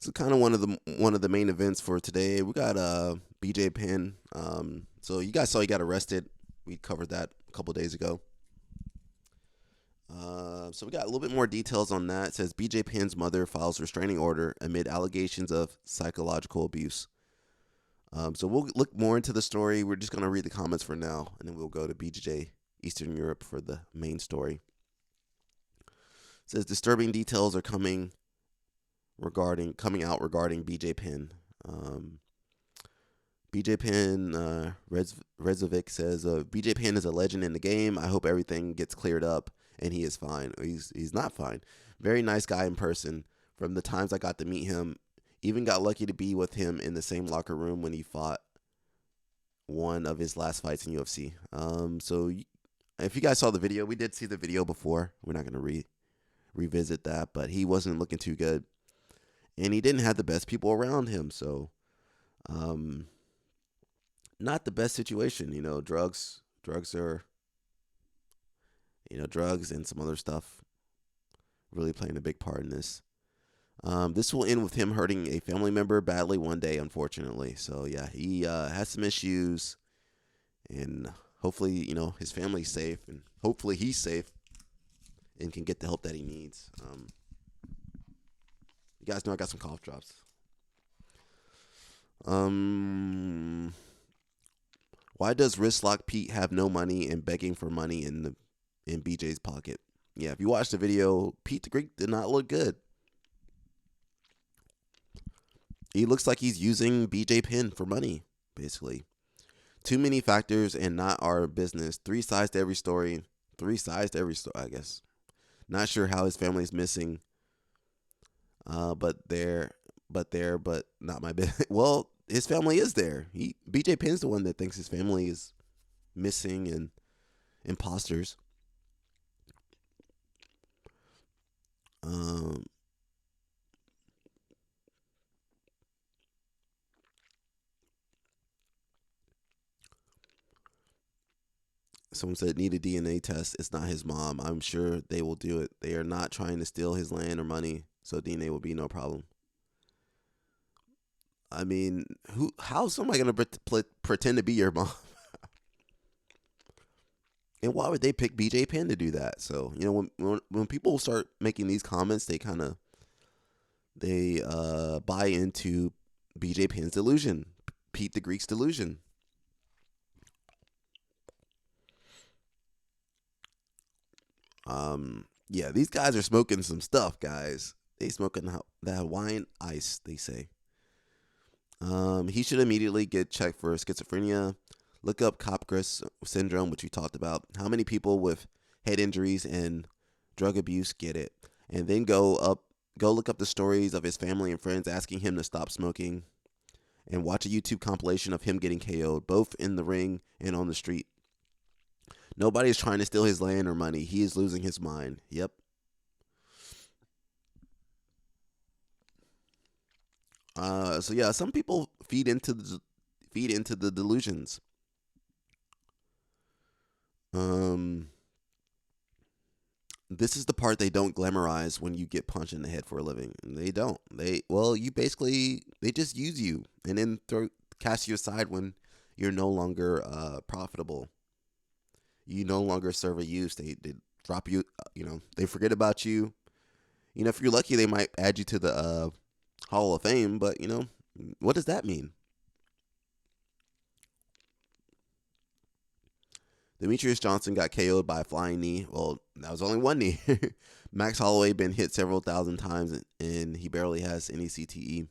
It's kind of one of the main events for today. We got BJ Penn. So you guys saw he got arrested. We covered that a couple days ago. So we got a little bit more details on that. It says BJ Penn's mother files restraining order amid allegations of psychological abuse. So we'll look more into the story. We're just gonna read the comments for now, and then we'll go to BJ Eastern Europe for the main story. It says disturbing details are coming out regarding BJ Penn. BJ Penn, Rezovic says, BJ Penn is a legend in the game. I hope everything gets cleared up and he is fine. He's not fine. Very nice guy in person. From the times I got to meet him, even got lucky to be with him in the same locker room when he fought one of his last fights in UFC. So if you guys saw the video, we did see the video before. We're not going to revisit that, but he wasn't looking too good. And he didn't have the best people around him, so not the best situation. Drugs and some other stuff really playing a big part in this. This will end with him hurting a family member badly one day, unfortunately. So yeah, he has some issues, and hopefully, his family's safe, and hopefully he's safe and can get the help that he needs. You guys know I got some cough drops. Why does Wristlock Pete have no money and begging for money in BJ's pocket? Yeah, if you watch the video, Pete the Greek did not look good. He looks like he's using BJ Penn for money, basically. Too many factors and not our business. Three sides to every story. I guess. Not sure how his family is missing. But not my business. Well, his family is there. BJ Penn's the one that thinks his family is missing and imposters. Someone said need a DNA test. It's not his mom. I'm sure they will do it. They are not trying to steal his land or money, so DNA will be no problem. I mean, how's somebody gonna pretend to be your mom? And why would they pick BJ Penn to do that? So when people start making these comments, they buy into BJ Penn's delusion, Pete the Greek's delusion. Yeah, these guys are smoking some stuff, guys. They smoking that Hawaiian ice, they say. He should immediately get checked for schizophrenia. Look up Capgras syndrome, which we talked about. How many people with head injuries and drug abuse get it? And then go look up the stories of his family and friends asking him to stop smoking, and watch a YouTube compilation of him getting KO'd, both in the ring and on the street. Nobody is trying to steal his land or money. He is losing his mind. Yep. So yeah, some people feed into the delusions. This is the part they don't glamorize when you get punched in the head for a living. They don't. They just use you and then cast you aside when you're no longer profitable. You no longer serve a use. They drop you. They forget about you. If you're lucky, they might add you to the Hall of Fame. But what does that mean? Demetrius Johnson got KO'd by a flying knee. Well, that was only one knee. Max Holloway been hit several thousand times, and he barely has any CTE.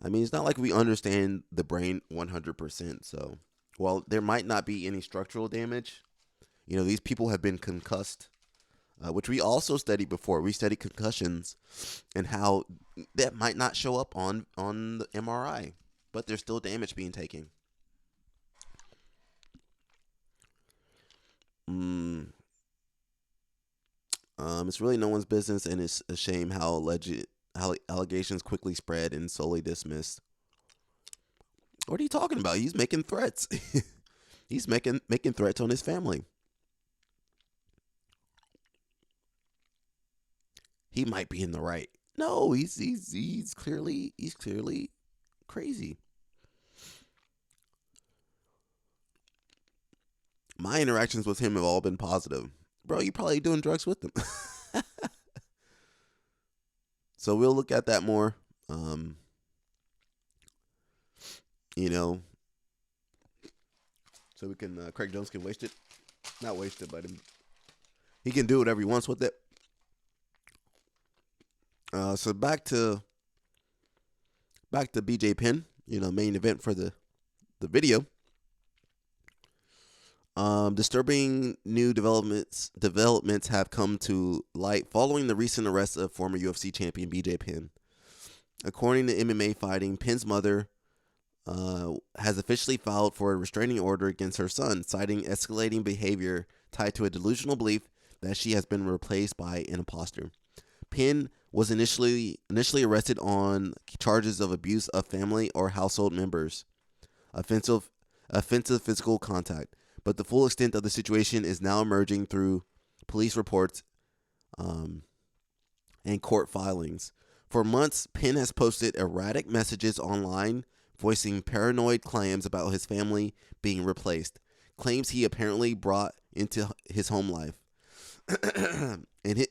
I mean, it's not like we understand the brain 100%. So, while there might not be any structural damage, these people have been concussed, which we also studied before. We studied concussions and how that might not show up on the MRI, but there's still damage being taken. It's really no one's business, and it's a shame how allegations quickly spread and solely dismissed. What are you talking about? He's making threats. He's making threats on his family. He might be in the right. No, he's clearly crazy. My interactions with him have all been positive. Bro, you probably doing drugs with him. So we'll look at that more. Um, you know, so we can Craig Jones can waste it, not waste it, but he can do whatever he wants with it. So back to BJ Penn. Main event for the video. Disturbing new developments have come to light following the recent arrest of former UFC champion BJ Penn. According to MMA Fighting, Penn's mother has officially filed for a restraining order against her son, citing escalating behavior tied to a delusional belief that she has been replaced by an imposter. Penn was initially arrested on charges of abuse of family or household members, offensive physical contact, but the full extent of the situation is now emerging through police reports um, and court filings. For months, Penn has posted erratic messages online voicing paranoid claims about his family being replaced, claims he apparently brought into his home life.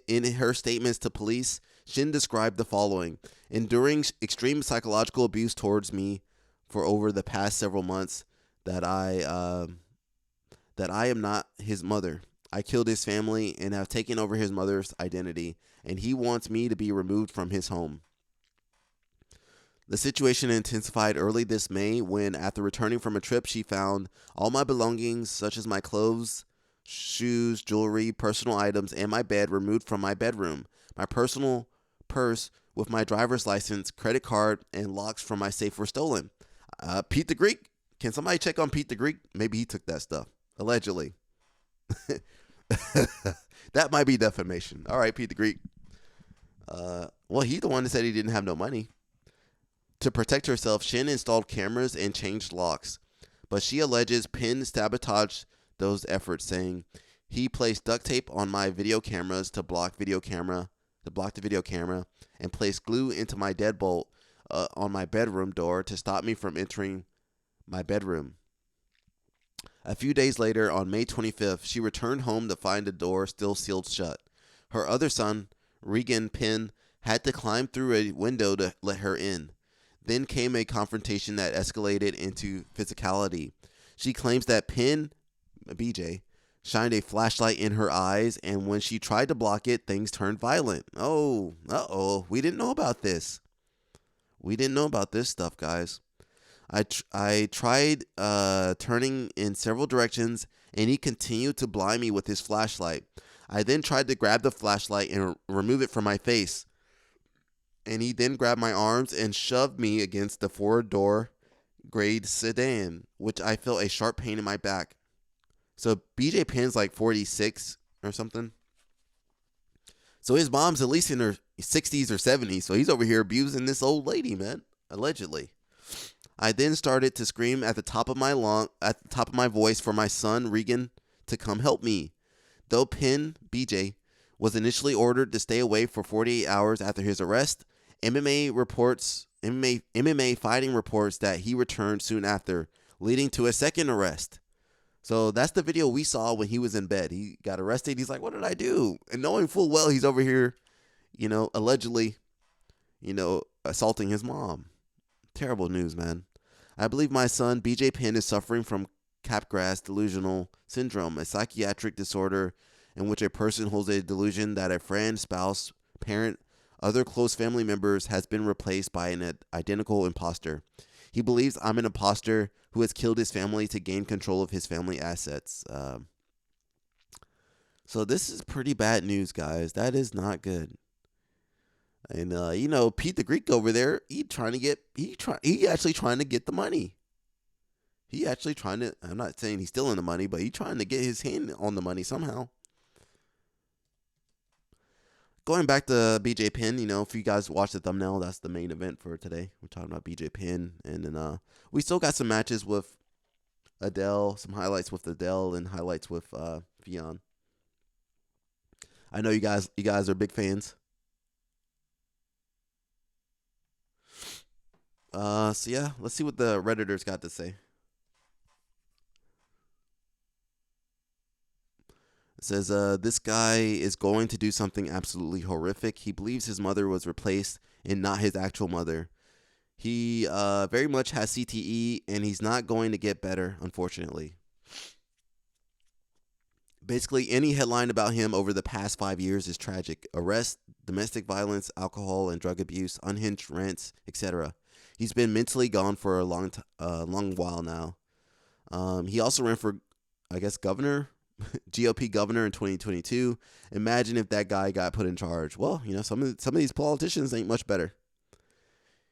In her statements to police, Shin described the following: enduring extreme psychological abuse towards me for over the past several months, that I am not his mother. I killed his family and have taken over his mother's identity, and he wants me to be removed from his home. The situation intensified early this May when, after returning from a trip, she found all my belongings, such as my clothes, shoes, jewelry, personal items, and my bed removed from my bedroom. My personal purse with my driver's license, credit card, and locks from my safe were stolen. Pete the Greek? Can somebody check on Pete the Greek? Maybe he took that stuff. Allegedly. That might be defamation. All right, Pete the Greek. Well, he's the one that said he didn't have no money. To protect herself, Shin installed cameras and changed locks, but she alleges Penn sabotaged those efforts, saying he placed duct tape on my video cameras to block the video camera, and placed glue into my deadbolt on my bedroom door to stop me from entering my bedroom. A few days later, on May 25th, she returned home to find the door still sealed shut. Her other son, Regan Penn, had to climb through a window to let her in. Then came a confrontation that escalated into physicality. She claims that Penn, BJ, shined a flashlight in her eyes, and when she tried to block it, things turned violent. Oh, we didn't know about this. We didn't know about this stuff, guys. I tried turning in several directions, and he continued to blind me with his flashlight. I then tried to grab the flashlight and remove it from my face, and he then grabbed my arms and shoved me against the four-door grade sedan, which I felt a sharp pain in my back. So BJ Penn's like 46 or something. So his mom's at least in her 60s or 70s. So he's over here abusing this old lady, man, allegedly. I then started to scream at the top of my voice for my son Regan to come help me. Though Penn, BJ, was initially ordered to stay away for 48 hours after his arrest, MMA fighting reports that he returned soon after, leading to a second arrest. So that's the video we saw when he was in bed. He got arrested. He's like, what did I do? And knowing full well he's over here, allegedly, assaulting his mom. Terrible news, man. I believe my son, BJ Penn, is suffering from Capgras delusional syndrome, a psychiatric disorder in which a person holds a delusion that a friend, spouse, parent, other close family members has been replaced by an identical imposter. He believes I'm an imposter who has killed his family to gain control of his family assets. So this is pretty bad news, guys. That is not good. And Pete the Greek over there, he actually trying to get the money. He actually trying to. I'm not saying he's stealing the money, but he's trying to get his hand on the money somehow. Going back to BJ Penn, if you guys watch the thumbnail, that's the main event for today. We're talking about BJ Penn, and then we still got some matches with Adele, some highlights with Adele, and highlights with Fionn. I know you guys are big fans. So yeah, let's see what the Redditors got to say. It says, this guy is going to do something absolutely horrific. He believes his mother was replaced and not his actual mother. He very much has CTE, and he's not going to get better, unfortunately. Basically, any headline about him over the past 5 years is tragic: arrest, domestic violence, alcohol and drug abuse, unhinged rants, etc. He's been mentally gone for a long while now. He also ran for, I guess, governor, GOP governor in 2022. Imagine if that guy got put in charge. Well, some of these politicians ain't much better.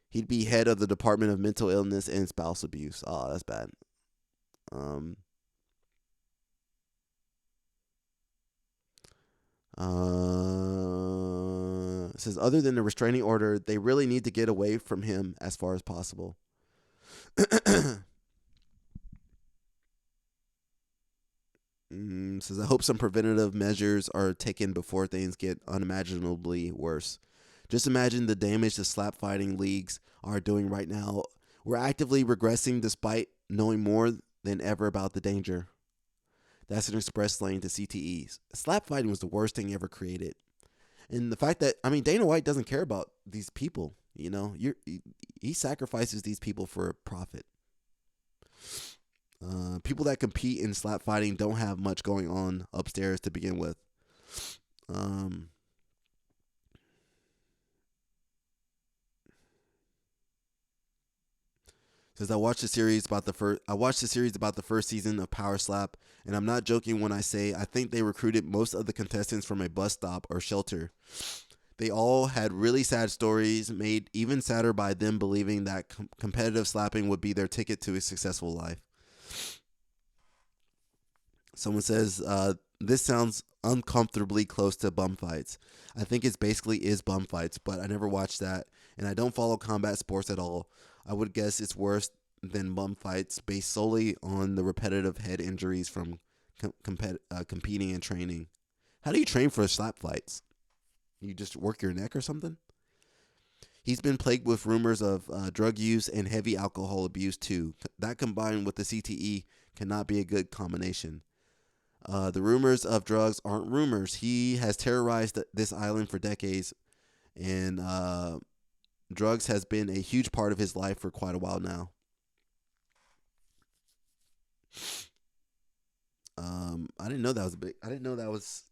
He'd be head of the Department of Mental Illness and Spouse Abuse. Oh, that's bad. Um, it says, other than the restraining order, they really need to get away from him as far as possible. Says, I hope some preventative measures are taken before things get unimaginably worse. Just imagine the damage the slap fighting leagues are doing right now. We're actively regressing despite knowing more than ever about the danger. That's an express lane to CTEs. Slap fighting was the worst thing ever created. And the fact that, I mean, Dana White doesn't care about these people. He sacrifices these people for profit. People that compete in slap fighting don't have much going on upstairs to begin with. Um, Says, I watched the series about the first season of Power Slap, and I'm not joking when I say I think they recruited most of the contestants from a bus stop or shelter. They all had really sad stories, made even sadder by them believing that competitive slapping would be their ticket to a successful life. Someone says, this sounds uncomfortably close to bum fights. I think it basically is bum fights, but I never watched that, and I don't follow combat sports at all. I would guess it's worse than bum fights based solely on the repetitive head injuries from competing and training. How do you train for slap fights? You just work your neck or something? He's been plagued with rumors of drug use and heavy alcohol abuse too. That combined with the CTE cannot be a good combination. The rumors of drugs aren't rumors. He has terrorized this island for decades, and drugs has been a huge part of his life for quite a while now. I didn't know that was a big. I didn't know that was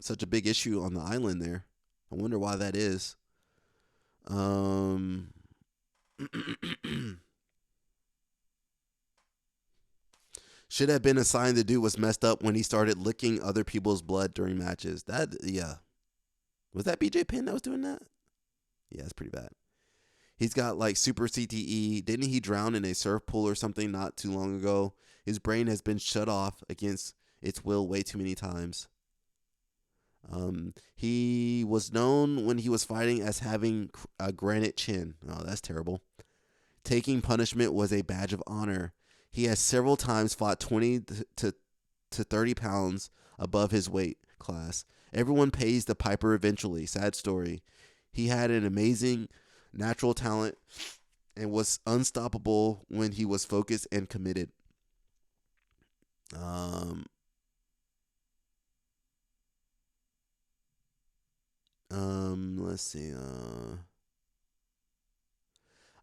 such a big issue on the island there. I wonder why that is. Um, should have been a sign the dude was messed up when he started licking other people's blood during matches. That, yeah, was that BJ Penn that was doing that? Yeah, it's pretty bad. He's got like super CTE. Didn't he drown in a surf pool or something not too long ago? His brain has been shut off against its will way too many times. He was known when he was fighting as having a granite chin. Oh, that's terrible. Taking punishment was a badge of honor. He has several times fought 20 to 30 pounds above his weight class. Everyone pays the piper eventually. Sad story. He had an amazing natural talent and was unstoppable when he was focused and committed. Um, let's see.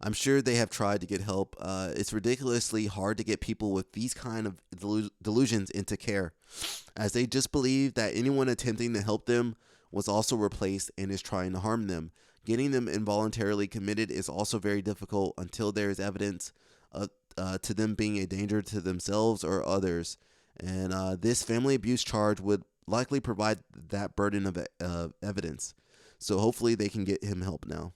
I'm sure they have tried to get help. It's ridiculously hard to get people with these kind of delusions into care, as they just believe that anyone attempting to help them was also replaced and is trying to harm them. Getting them involuntarily committed is also very difficult until there is evidence to them being a danger to themselves or others. And this family abuse charge would likely provide that burden of evidence. So hopefully they can get him help now.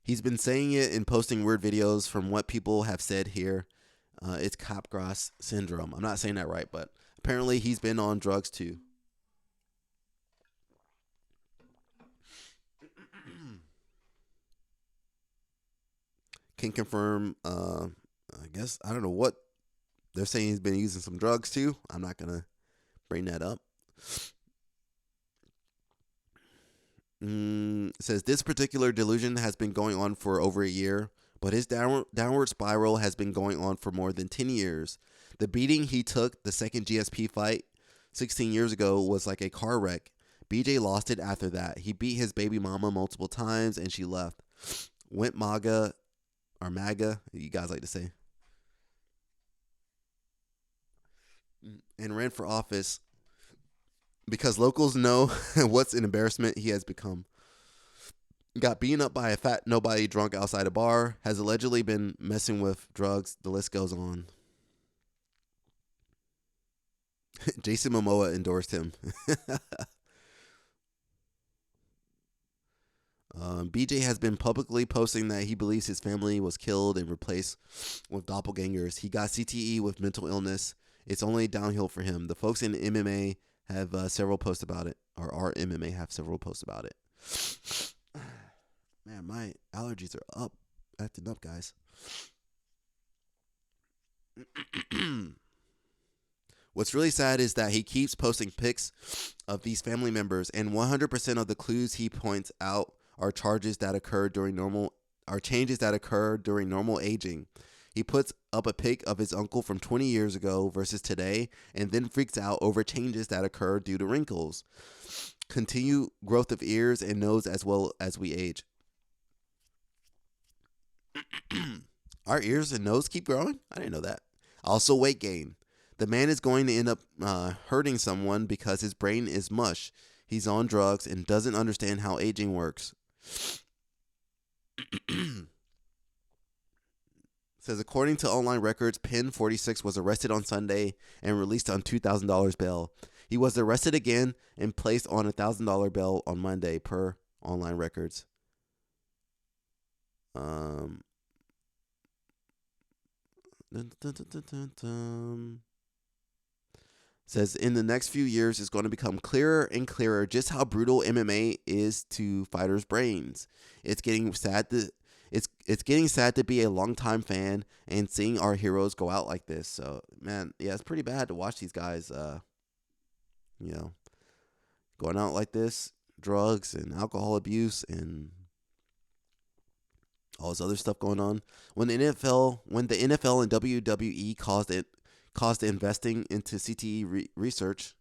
He's been saying it and posting weird videos from what people have said here. It's Capgras syndrome. I'm not saying that right, but apparently he's been on drugs too. Can confirm. I guess I don't know what they're saying. He's been using some drugs too. I'm not gonna bring that up. Says this particular delusion has been going on for over a year, but his downward spiral has been going on for more than 10 years. The beating he took the second GSP fight 16 years ago was like a car wreck. BJ lost it after that. He beat his baby mama multiple times and she left. Went MAGA, or MAGA, you guys like to say, and ran for office because locals know what's an embarrassment he has become. Got beaten up by a fat nobody drunk outside a bar, has allegedly been messing with drugs. The list goes on. Jason Momoa endorsed him. BJ has been publicly posting that he believes his family was killed and replaced with doppelgangers. He got CTE with mental illness. It's only downhill for him. The folks in MMA have several posts about it, or our MMA have several posts about it. Man, my allergies are acting up, guys. What's really sad is that he keeps posting pics of these family members, and 100% of the clues he points out are charges that occur during normal are changes that occur during normal aging. He puts up a pic of his uncle from 20 years ago versus today, and then freaks out over changes that occur due to wrinkles, continue growth of ears and nose as well as we age. Our ears and nose keep growing? I didn't know that. Also, weight gain. The man is going to end up hurting someone because his brain is mush. He's on drugs and doesn't understand how aging works. Says according to online records, Penn 46 was arrested on Sunday and released on $2,000 bail. He was arrested again and placed on $1,000 bail on Monday per online records. Says in the next few years it's going to become clearer and clearer just how brutal MMA is to fighters' brains. It's getting sad to be a longtime fan and seeing our heroes go out like this. So man, yeah, it's pretty bad to watch these guys going out like this, drugs and alcohol abuse and all this other stuff going on. When the NFL and WWE caused investing into CTE research.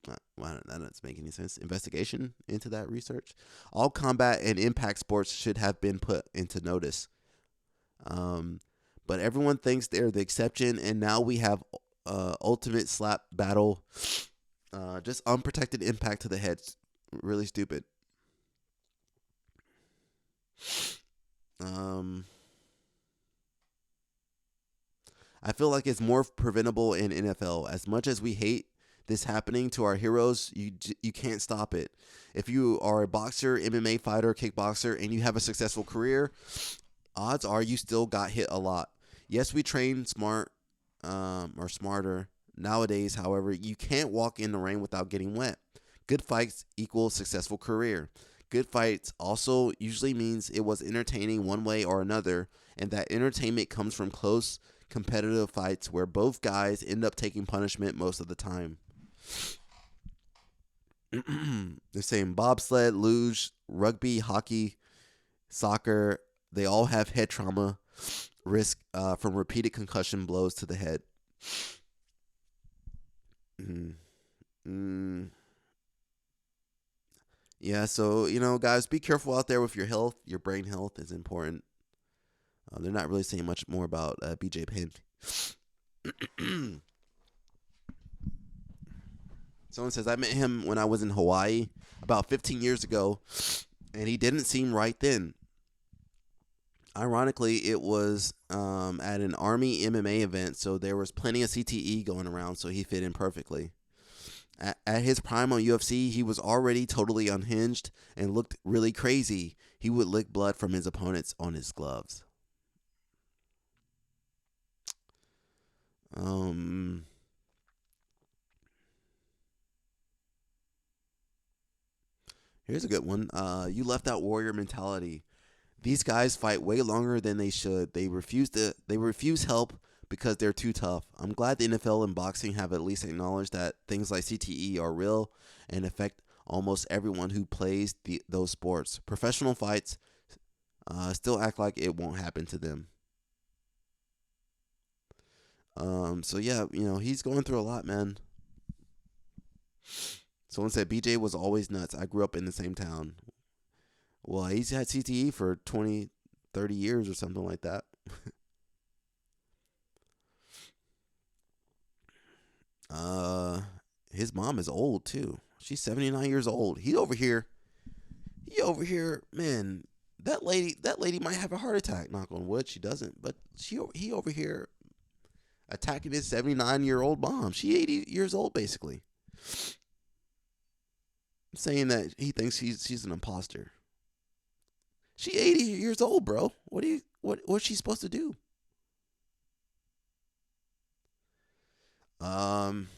That doesn't make any sense. Investigation into that research. All combat and impact sports should have been put into notice. But everyone thinks they're the exception, and now we have ultimate slap battle. Just unprotected impact to the head. Really stupid. I feel like it's more preventable in NFL. As much as we hate this happening to our heroes, you can't stop it. If you are a boxer, MMA fighter, kickboxer, and you have a successful career, odds are you still got hit a lot. Yes, we train smart or smarter nowadays. However, you can't walk in the rain without getting wet. Good fights equal successful career. Good fights also usually means it was entertaining one way or another, and that entertainment comes from close competitive fights where both guys end up taking punishment most of the time. They're saying bobsled, luge, rugby, hockey, soccer, they all have head trauma risk from repeated concussion blows to the head. Yeah, so, guys, be careful out there with your health. Your brain health is important. They're not really saying much more about BJ Penn. Someone says, I met him when I was in Hawaii about 15 years ago, and he didn't seem right then. Ironically, it was at an Army MMA event, so there was plenty of CTE going around, so he fit in perfectly. At his prime on UFC, he was already totally unhinged and looked really crazy. He would lick blood from his opponents on his gloves. Here's a good one. You left out warrior mentality. These guys fight way longer than they should. They refuse help because they're too tough. I'm glad the NFL and boxing have at least acknowledged that things like CTE are real and affect almost everyone who plays those sports, professional fights, still act like it won't happen to them. So yeah, he's going through a lot, man. Someone said BJ was always nuts. I grew up in the same town. Well, he's had CTE for 20, 30 years or something like that. Uh, his mom is old too. She's 79 years old. He over here, man. That lady might have a heart attack. Knock on wood, she doesn't. But he over here attacking his 79-year-old mom. She 80 years old basically, saying that he thinks she's an imposter. She 80 years old, bro. What's she supposed to do? Um,